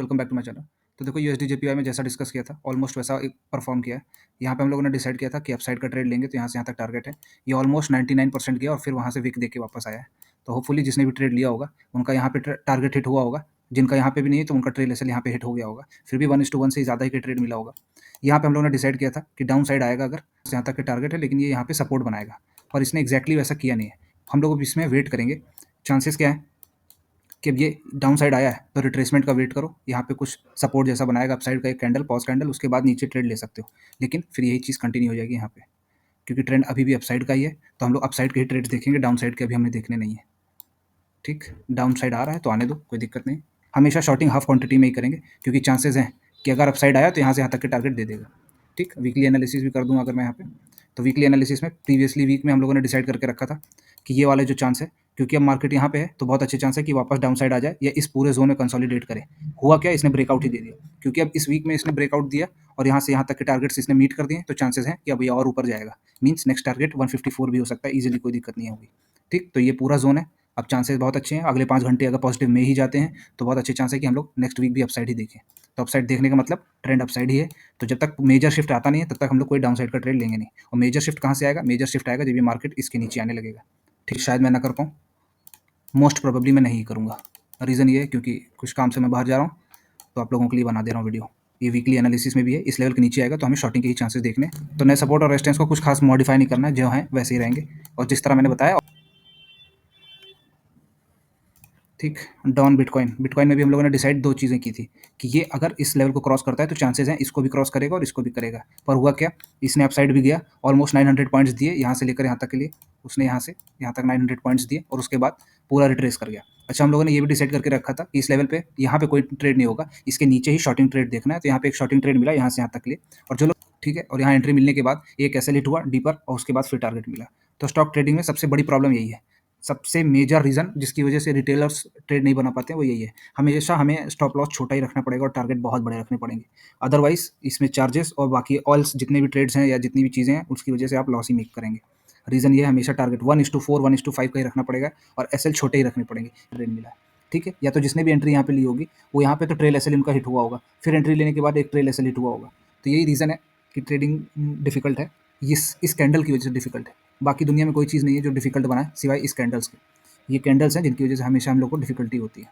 Welcome back to my channel. तो देखो USD JPY में जैसा डिस्कस किया था ऑलमोस्ट वैसा एक परफॉर्म किया है। यहाँ पे हम लोगों ने डिसाइड किया था कि अपसाइड का ट्रेड लेंगे तो यहाँ से यहाँ तक टारगेट है। ये ऑलमोस्ट 99% गया और फिर वहाँ से वीक देख के वापस आया है। तो होपफुली जिसने भी ट्रेड लिया होगा उनका यहाँ पे टारगेट हिट हुआ होगा। जिनका यहाँ पे भी नहीं है तो उनका ट्रेड लेसल यहाँ पे हिट हो गया होगा, फिर भी 1:1 से ज़्यादा ही ट्रेड मिला होगा। यहाँ पे हम लोगों ने डिसाइड किया था कि डाउन साइड आएगा अगर यहाँ तक के टारगेट है, लेकिन ये यहाँ पे सपोर्ट बनाएगा और इसने एक्जैक्टली वैसा किया नहीं है। हम लोग अब इसमें वेट करेंगे। चांसेस क्या है कि अब ये डाउन साइड आया है तो रिट्रेसमेंट का वेट करो, यहाँ पे कुछ सपोर्ट जैसा बनाएगा अपसाइड का एक कैंडल, पॉज कैंडल, उसके बाद नीचे ट्रेड ले सकते हो। लेकिन फिर यही चीज़ कंटिन्यू हो जाएगी यहाँ पे, क्योंकि ट्रेंड अभी भी अपसाइड का ही है। तो हम लोग अपसाइड के ही ट्रेड्स देखेंगे, डाउन साइड के अभी हमें देखने नहीं है। ठीक, डाउन साइड आ रहा है तो आने दो, कोई दिक्कत नहीं। हमेशा शॉर्टिंग हाफ क्वांटिटी में ही करेंगे, क्योंकि चांसेस हैं कि अगर अपसाइड आया तो यहाँ से यहाँ तक के टारगेट दे देगा। ठीक, वीकली एनालिसिस भी कर दूंगा अगर मैं यहाँ पे। तो वीकली एनालिसिस में प्रीवियसली वीक में हम लोगों ने डिसाइड करके रखा था कि ये वाला जो चांस है, क्योंकि अब मार्केट यहाँ पे है तो बहुत अच्छे चांस है कि वापस डाउन साइड आ जाए या इस पूरे जोन में कंसोलिडेट करे। हुआ क्या, इसने ब्रेकआउट ही दे दिया, क्योंकि अब इस वीक में इसने ब्रेकआउट दिया और यहाँ से यहाँ तक के टारगेट्स इसने मीट कर दिए, तो चांसेस हैं कि अब ये और ऊपर जाएगा। मीन्स नेक्स्ट टारगेट 154 भी हो सकता है इजीली, कोई दिक्कत नहीं होगी। ठीक, तो ये पूरा जोन है। अब चांसेस बहुत अच्छे हैं, अगले 5 घंटे अगर पॉजिटिव में ही जाते हैं तो बहुत अच्छे चांस है कि हम लोग नेक्स्ट वीक भी अपसाइड ही देखें। तो अपसाइड देखने का मतलब ट्रेंड अपसाइड ही है। तो जब तक मेजर शिफ्ट आता नहीं है तब तक हम लोग कोई डाउन साइड का ट्रेड लेंगे नहीं। और मेजर शिफ्ट कहाँ से आएगा? मेजर शिफ्ट आएगा जब ये मार्केट इसके नीचे आने लगेगा। ठीक, शायद मैं ना कर पाऊँ, मोस्ट प्रोबेबली मैं नहीं करूँगा। रीज़न ये है क्योंकि कुछ काम से मैं बाहर जा रहा हूँ, तो आप लोगों के लिए बना दे रहा हूँ वीडियो। ये वीकली एनालिसिस में भी है, इस लेवल के नीचे आएगा तो हमें शॉर्टिंग के ही चांसेस देखने। तो नए सपोर्ट और रेजिस्टेंस को कुछ खास मॉडिफाई नहीं करना है, जो है वैसे ही रहेंगे और जिस तरह मैंने बताया। ठीक, डॉन बिटकॉइन में भी हम लोगों ने डिसाइड 2 चीज़ें की थी कि ये अगर इस लेवल को क्रॉस करता है तो चांसेस हैं इसको भी क्रॉस करेगा और इसको भी करेगा। पर हुआ क्या, इसने अपसाइड भी गया, ऑलमोस्ट 900 पॉइंट्स दिए यहाँ से लेकर यहाँ तक के लिए। उसने यहाँ से यहाँ तक 900 पॉइंट्स दिए और उसके बाद पूरा रिट्रेस कर गया। अच्छा, हम लोगों ने ये भी डिसाइड करके रखा था कि इस लेवल पे यहाँ पे कोई ट्रेड नहीं होगा, इसके नीचे ही शॉर्टिंग ट्रेड देखना है। तो यहाँ पे एक शॉर्टिंग ट्रेड मिला यहाँ से यहाँ तक के लिए, और जो लोग ठीक है, और यहाँ एंट्री मिलने के बाद एक ऐसे हिट हुआ डीपर और उसके बाद फिर टारगेट मिला। तो स्टॉक ट्रेडिंग में सबसे बड़ी प्रॉब्लम यही है, सबसे मेजर रीज़न जिसकी वजह से रिटेलर्स ट्रेड नहीं बना पाते हैं वो यही है। हमेशा हमें स्टॉप लॉस छोटा ही रखना पड़ेगा और टारगेट बहुत बड़े रखने पड़ेंगे। अदरवाइज इसमें चार्जेस और बाकी ऑल्स जितने भी ट्रेड्स हैं या जितनी भी चीज़ें हैं उसकी वजह से आप लॉस ही मेक करेंगे। रीज़न ये है, हमेशा टारगेट 1:4 1:5 का ही रखना पड़ेगा और एसएल छोटे ही रखने पड़ेंगे। ट्रेड मिला है, ठीक है, या तो जिसने भी एंट्री यहाँ पे ली होगी वो यहाँ पे तो ट्रेल एसएल उनका हिट हुआ होगा, फिर एंट्री लेने के बाद एक ट्रेल एसएल हिट हुआ होगा। तो यही रीज़न है कि ट्रेडिंग डिफिकल्ट है, इस कैंडल की वजह से डिफिकल्ट है। बाकी दुनिया में कोई चीज़ नहीं है जो डिफिकल्ट बनाए सिवाय इस कैंडल्स के। ये कैंडल्स हैं जिनकी वजह से हमेशा हम लोग को डिफिकल्टी होती है।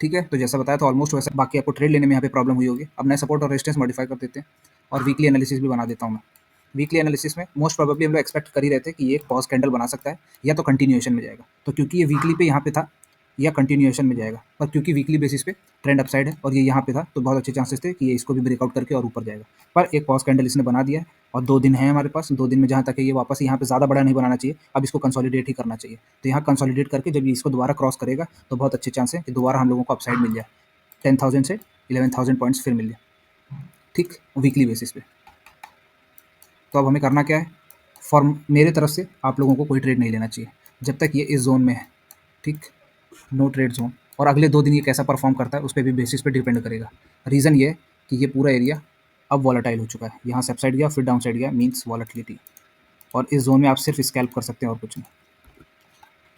ठीक है, तो जैसा बताया तो ऑलमोस्ट वैसा, बाकी आपको ट्रेड लेने में यहाँ पे प्रॉब्लम हुई होगी। अब नए सपोर्ट और रेजिस्टेंस मॉडिफाई कर देते हैं और वीकली एनालिसिस भी बना देता हूँ मैं। वीकली एनालिसिस में मोस्ट प्रोबेबली हम लोग एक्सपेक्ट कर ही रहे थे कि ये एक पॉज कैंडल बना सकता है या तो कंटिन्यूएशन में जाएगा। तो क्योंकि ये वीकली पे यहाँ पे था या कंटिन्यूएशन में जाएगा, पर क्योंकि वीकली बेसिस पे ट्रेंड अपसाइड है और ये यहाँ पे था तो बहुत अच्छे चांसेस थे कि ये इसको भी ब्रेकआउट करके और ऊपर जाएगा। पर एक पॉज कैंडल इसने बना दिया है और 2 दिन है हमारे पास। 2 दिन में जहाँ तक है ये वापस यहाँ पे ज़्यादा बड़ा नहीं बनाना चाहिए, अब इसको कंसोलिडेट ही करना चाहिए। तो यहाँ कंसोलिडेट करके जब ये इसको दोबारा क्रॉस करेगा तो बहुत अच्छे चांस है कि दोबारा हम लोगों को अपसाइड मिल जाए, 10,000 से 11,000 पॉइंट्स फिर मिल जाए। ठीक, वीकली बेसिस पे। तो अब हमें करना क्या है, फॉर मेरे तरफ से आप लोगों को कोई ट्रेड नहीं लेना चाहिए जब तक ये इस जोन में है। ठीक, नो ट्रेड जोन। और अगले 2 दिन ये कैसा परफॉर्म करता है उस पर भी बेसिस पे डिपेंड करेगा। रीज़न ये है कि ये पूरा एरिया अब वॉलेटाइल हो चुका है, यहाँ से अपसाइड गया फिर डाउन साइड गया, मीन्स वॉलेटिलिटी। और इस जोन में आप सिर्फ स्कैल्प कर सकते हैं और कुछ नहीं।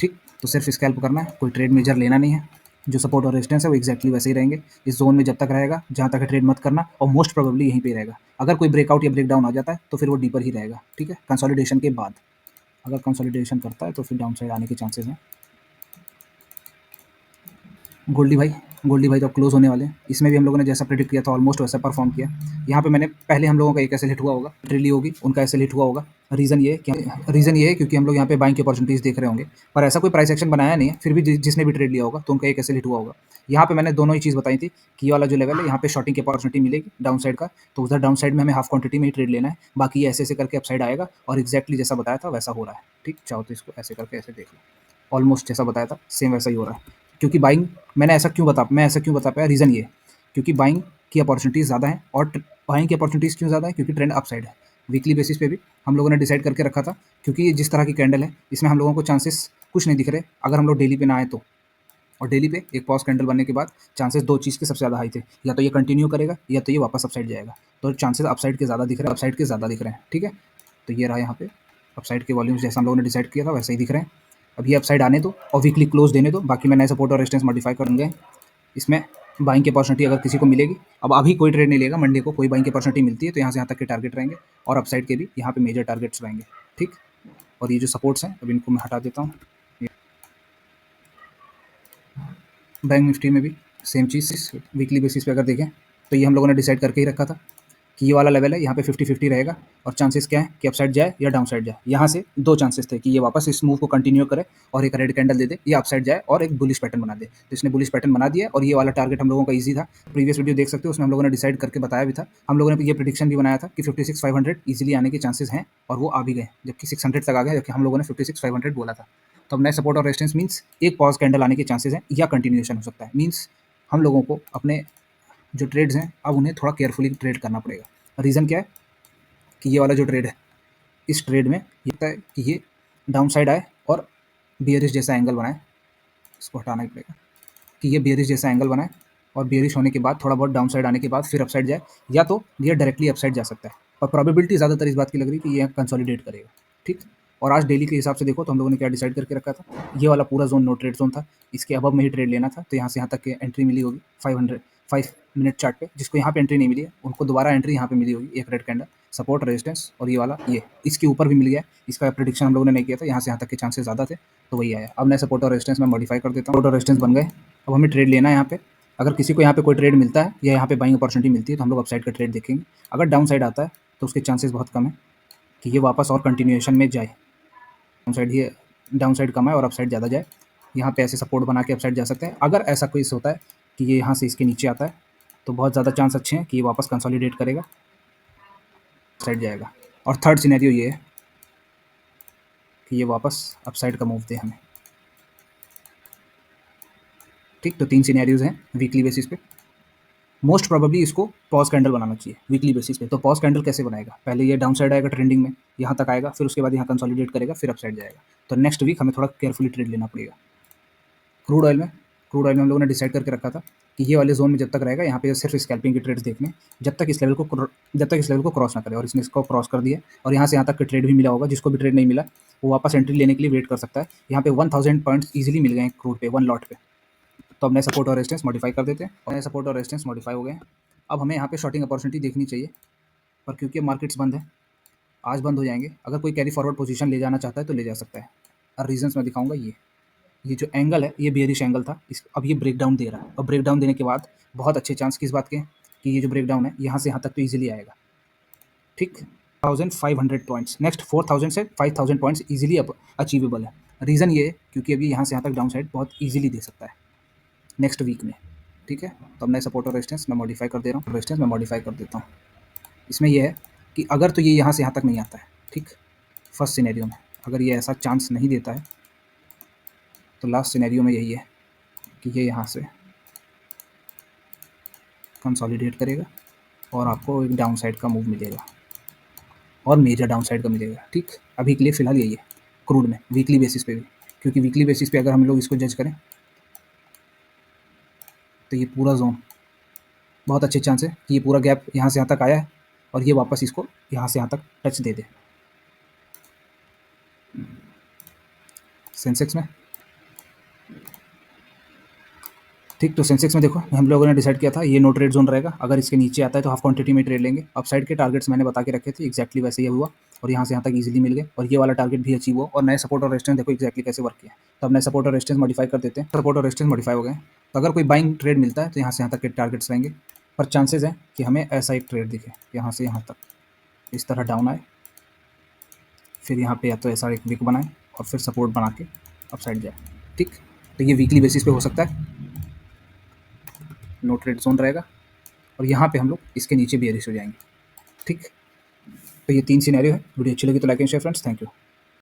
ठीक, तो सिर्फ स्कैल्प करना है, कोई ट्रेड मेजर लेना नहीं है। जो सपोर्ट और रेजिस्टेंस है वो एक्जैक्टली वैसे ही रहेंगे इस जोन में जब तक रहेगा, जहाँ तक ट्रेड मत करना, और मोस्ट प्रोबेबली यहीं पे रहेगा। अगर कोई ब्रेकआउट या ब्रेकडाउन आ जाता है तो फिर वो डीपर ही रहेगा। ठीक है, कंसोलिडेशन के बाद अगर कंसोलिडेशन करता है तो फिर डाउन साइड आने के चांसेस हैं। गोल्डी भाई तो अब क्लोज होने वाले हैं। इसमें भी हम लोगों ने जैसा प्रेडिक्ट किया था ऑलमोस्ट वैसा परफॉर्म किया। यहाँ पे मैंने पहले हम लोगों का एक एसएल हिट हुआ होगा, ट्रेड ली होगी, उनका एसएल हिट हुआ होगा। रीज़न ये है क्योंकि हम लोग यहाँ पे बाइंग की अपॉर्चुनिटीज़ देख रहे होंगे, पर ऐसा कोई प्राइस एक्शन बनाया नहीं है, फिर भी जिसने भी ट्रेड लिया होगा तो उनका एक एसएल हिट हुआ होगा। यहाँ पे मैंने दोनों ही चीज़ बताई थी कि ये वाला जो लेवल है यहाँ पे शॉर्टिंग की अपॉर्चुनिटी मिलेगी डाउन साइड का, तो उधर डाउन साइड में हमें हाफ क्वांटिटी में ही ट्रेड लेना है। बाकी ये ऐसे ऐसे करके अपसाइड आएगा और एक्जैक्टली जैसा बताया था वैसा हो रहा है। ठीक, चाहो तो इसको ऐसे करके ऐसे देख लो, ऑलमोस्ट जैसा बताया था सेम वैसा ही हो रहा है। क्योंकि बाइंग मैं ऐसा क्यों बता पाया, रीज़न ये क्योंकि बाइंग की अपॉर्चुनिटीज़ ज़्यादा है। और बाइंग की अपॉर्चुनिटीज़ क्यों ज़्यादा है, क्योंकि ट्रेंड अपसाइड है। वीकली बेसिस पे भी हम लोगों ने डिसाइड करके रखा था, क्योंकि ये जिस तरह की कैंडल है इसमें हम लोगों को चांसेस कुछ नहीं दिख रहे अगर हम लोग डेली पे ना आए तो। और डेली पे एक पॉज कैंडल बनने के बाद चांसेस 2 चीज़ के सबसे ज़्यादा हाई थे, या तो ये कंटिन्यू करेगा या तो ये वापस अपसाइड जाएगा। तो चांसेस अपसाइड के ज़्यादा दिख रहे हैं, ठीक है। तो ये रहा यहाँ पे अपसाइड के वॉल्यूम्स जैसा हम लोगों ने डिसाइड किया था वैसे ही दिख रहे हैं। अब ये अपसाइड आने दो और वीकली क्लोज देने दो, बाकी मैं नए सपोर्ट और रेजिस्टेंस मॉडिफाई करूँगा। इसमें बाइंग की अपॉर्चुनिटी अगर किसी को मिलेगी, अब अभी कोई ट्रेड नहीं लेगा, मंडे को कोई बाइंग की अपॉर्चुनिटी मिलती है तो यहाँ से यहाँ तक के टारगेट रहेंगे और अपसाइड के भी यहाँ पे मेजर टारगेट्स रहेंगे, ठीक। और ये जो सपोर्ट्स हैं अब इनको मैं हटा देता हूँ। बैंक निफ्टी में भी सेम चीज़, वीकली बेसिस पे अगर देखें तो ये हम लोगों ने डिसाइड करके ही रखा था कि ये वाला लेवल है, यहाँ पे 50-50 रहेगा और चांसेस क्या है कि अपसाइड जाए या डाउन साइड जाए। यहाँ से दो चांसेस थे कि ये वापस इस मूव को कंटिन्यू करे और एक रेड कैंडल दे दे, या अपसाइड जाए और एक बुलिश पैटर्न बना दे। तो इसने बुलिश पैटर्न बना दिया और ये वाला टारगेट हम लोगों का ईजी था। प्रीवियस वीडियो देख सकते हो, उसमें हम लोगों ने डिसाइड करके बताया भी था। हम लोगों ने ये प्रिडिक्शन भी बनाया था कि 56,500 ईजिली आने के चांसेस हैं और वो आ भी गए, जबकि 600 तक आ गए, जबकि हम लोगों ने 56,500 बोला था। तो अब नए सपोर्ट और रेजिस्टेंस मीन्स एक पॉज कैंडल आने के चांसेस हैं या कंटिन्यूएशन हो सकता है। मीन्स हम लोगों को अपने जो ट्रेड्स हैं अब उन्हें थोड़ा केयरफुली ट्रेड करना पड़ेगा। रीज़न क्या है कि ये वाला जो ट्रेड है, इस ट्रेड में ये होता है कि ये डाउन साइड आए और बियरिश जैसा एंगल बनाए, इसको हटाना ही पड़ेगा, कि ये बियरिश जैसा एंगल बनाए और बियरिश होने के बाद थोड़ा बहुत डाउन साइड आने के बाद फिर अपसाइड जाए, या तो ये डायरेक्टली अपसाइड जा सकता है। और प्रोबेबिलिटी ज़्यादातर इस बात की लग रही है कि ये कंसोलिडेट करेगा, ठीक। और आज डेली के हिसाब से देखो तो हम लोगों ने क्या डिसाइड करके रखा था, ये वाला पूरा जोन नो ट्रेड जोन था, इसके अबव में ही ट्रेड लेना था। तो यहाँ से यहाँ तक की एंट्री मिली होगी 5 मिनट चार्ट पे, जिसको यहाँ पे एंट्री नहीं मिली है उनको दोबारा एंट्री यहाँ पे मिली होगी, एक रेड कैंडल सपोर्ट रेजिस्टेंस, और ये वाला ये इसके ऊपर भी मिल गया। इसका प्रिडिक्शन हम लोगों ने नहीं किया था, यहाँ से यहाँ तक के चांसेस ज़्यादा थे तो वही आया। अब मैं सपोर्ट और रेजिस्टेंस में मॉडिफाई कर देता हूँ। सपोर्ट और रेजिस्टेंस बन गए, अब हमें ट्रेड लेना है यहाँ पे। अगर किसी को यहाँ पे कोई ट्रेड मिलता है या यहाँ पे बाइंग अपॉर्चुनिटी मिलती है तो हम लोग अपसाइड का ट्रेड देखेंगे। अगर डाउन साइड आता है तो उसके चांसेस बहुत कम है कि ये वापस और कंटिन्यूएशन में जाए। डाउन साइड कम है और अपसाइड ज़्यादा जाए, यहाँ पे ऐसे सपोर्ट बना के अपसाइड जा सकते हैं। अगर ऐसा कोई होता है कि ये यहाँ से इसके नीचे आता है तो बहुत ज़्यादा चांस अच्छे हैं कि ये वापस कंसोलिडेट करेगा, साइड जाएगा। और थर्ड सिनेरियो ये है कि ये वापस अपसाइड का मूव दे हमें, ठीक। तो 3 सिनेरियोज हैं वीकली बेसिस पे। मोस्ट प्रोबेबली इसको पॉज कैंडल बनाना चाहिए वीकली बेसिस पे। तो पॉज कैंडल कैसे बनाएगा, पहले ये डाउन साइड आएगा ट्रेंडिंग में, यहाँ तक आएगा, फिर उसके बाद यहाँ कंसोलिडेट करेगा, फिर अपसाइड जाएगा। तो नेक्स्ट वीक हमें थोड़ा केयरफुली ट्रेड लेना पड़ेगा। क्रूड ऑयल में हम लोगों ने डिसाइड करके रखा था कि ये वाले जोन में जब तक रहेगा यहाँ पे सिर्फ स्कैल्पिंग की ट्रेड्स देखने, जब तक इस लेवल को क्रॉस ना करे। और इसने इसको क्रॉस कर दिया और यहाँ से यहाँ तक के ट्रेड भी मिला होगा। जिसको भी ट्रेड नहीं मिला वो वापस एंट्री लेने के लिए वेट कर सकता है। यहाँ पे 1000 पॉइंट्स ईजिली मिल गए हैं क्रूड पे 1 लॉट पे। तो अब नए सपोर्ट और रेजिस्टेंस मॉडिफाई कर देते हैं और नए सपोर्ट और रेजिस्टेंस मॉडिफाई हो गए हैं। अब हमें यहाँ पे शॉर्टिंग अपॉर्चुनिटी देखनी चाहिए, पर क्योंकि मार्केट्स बंद है, आज बंद हो जाएंगे। अगर कोई कैरी फॉरवर्ड पोजीशन ले जाना चाहता है तो ले जा सकता है। और रीजंस मैं दिखाऊंगा। ये जो एंगल है ये बेयरिश एंगल था, इस अब ये ब्रेक डाउन दे रहा है। और ब्रेक डाउन देने के बाद बहुत अच्छे चांस किस बात के कि ये जो ब्रेक डाउन है यहाँ से यहाँ तक तो ईजिली आएगा, ठीक। 1500 पॉइंट्स, नेक्स्ट 4000 से 5000 पॉइंट्स ईजिली अचीवेबल है। रीज़न ये है क्योंकि अभी यहाँ से यहाँ तक डाउन साइड बहुत ईजिली दे सकता है नेक्स्ट वीक में, ठीक है। तो अब नए सपोर्ट और रेजिस्टेंस मैं मॉडिफाई कर दे रहा हूँ, रेजिस्टेंस मैं मॉडिफाई कर देता हूँ। इसमें यह है कि अगर तो ये यहाँ से यहाँ तक नहीं आता है, ठीक, फर्स्ट सिनेरियो में अगर ये ऐसा चांस नहीं देता है तो लास्ट सिनेरियो में यही है कि ये यहाँ से कंसोलिडेट करेगा और आपको एक डाउन साइड का मूव मिलेगा और मेजर डाउन साइड का मिलेगा, ठीक। अभी के लिए फ़िलहाल यही है क्रूड में वीकली बेसिस पे भी, क्योंकि वीकली बेसिस पे अगर हम लोग इसको जज करें तो ये पूरा जोन बहुत अच्छे चांस है कि ये पूरा गैप यहाँ से यहाँ तक आया है और ये वापस इसको यहाँ से यहाँ तक टच दे दे। सेंसेक्स में, ठीक। तो सेंसेक्स में देखो हम लोगों ने डिसाइड किया था ये नो ट्रेड जोन रहेगा। अगर इसके नीचे आता है तो हाफ क्वांटिटी में ट्रेड लेंगे। अपसाइड के टारगेट्स मैंने बता के रखे थे, एक्जैक्टली वैसे ही हुआ और यहाँ से यहाँ तक इजीली मिल गए और ये वाला टारगेट भी अचीव हुआ। और नए सपोर्ट और रेजिस्टेंस देखो एक्जैक्टली कैसे वर्क किया। तो अब नए सपोर्ट और रेजिस्टेंस मॉडिफाई कर देते हैं। सपोर्ट और रेजिस्टेंस मॉडिफाई हो गए। तो अगर कोई बाइंग ट्रेड मिलता है तो यहाँ से यहाँ तक के टारगेट्स रहेंगे, पर चांसेज हैं कि हमें ऐसा एक ट्रेड दिखे यहाँ से यहाँ तक इस तरह डाउन आए, फिर यहाँ पे या तो ऐसा एक विक बनाए और फिर सपोर्ट बना के अपसाइड जाए, ठीक। तो ये वीकली बेसिस पे हो सकता है, नो ट्रेड जोन रहेगा और यहाँ पे हम लोग इसके नीचे बेयरिश हो जाएंगे, ठीक। तो ये 3 सिनेरियो है। वीडियो अच्छी लगी तो like and share friends, thank you.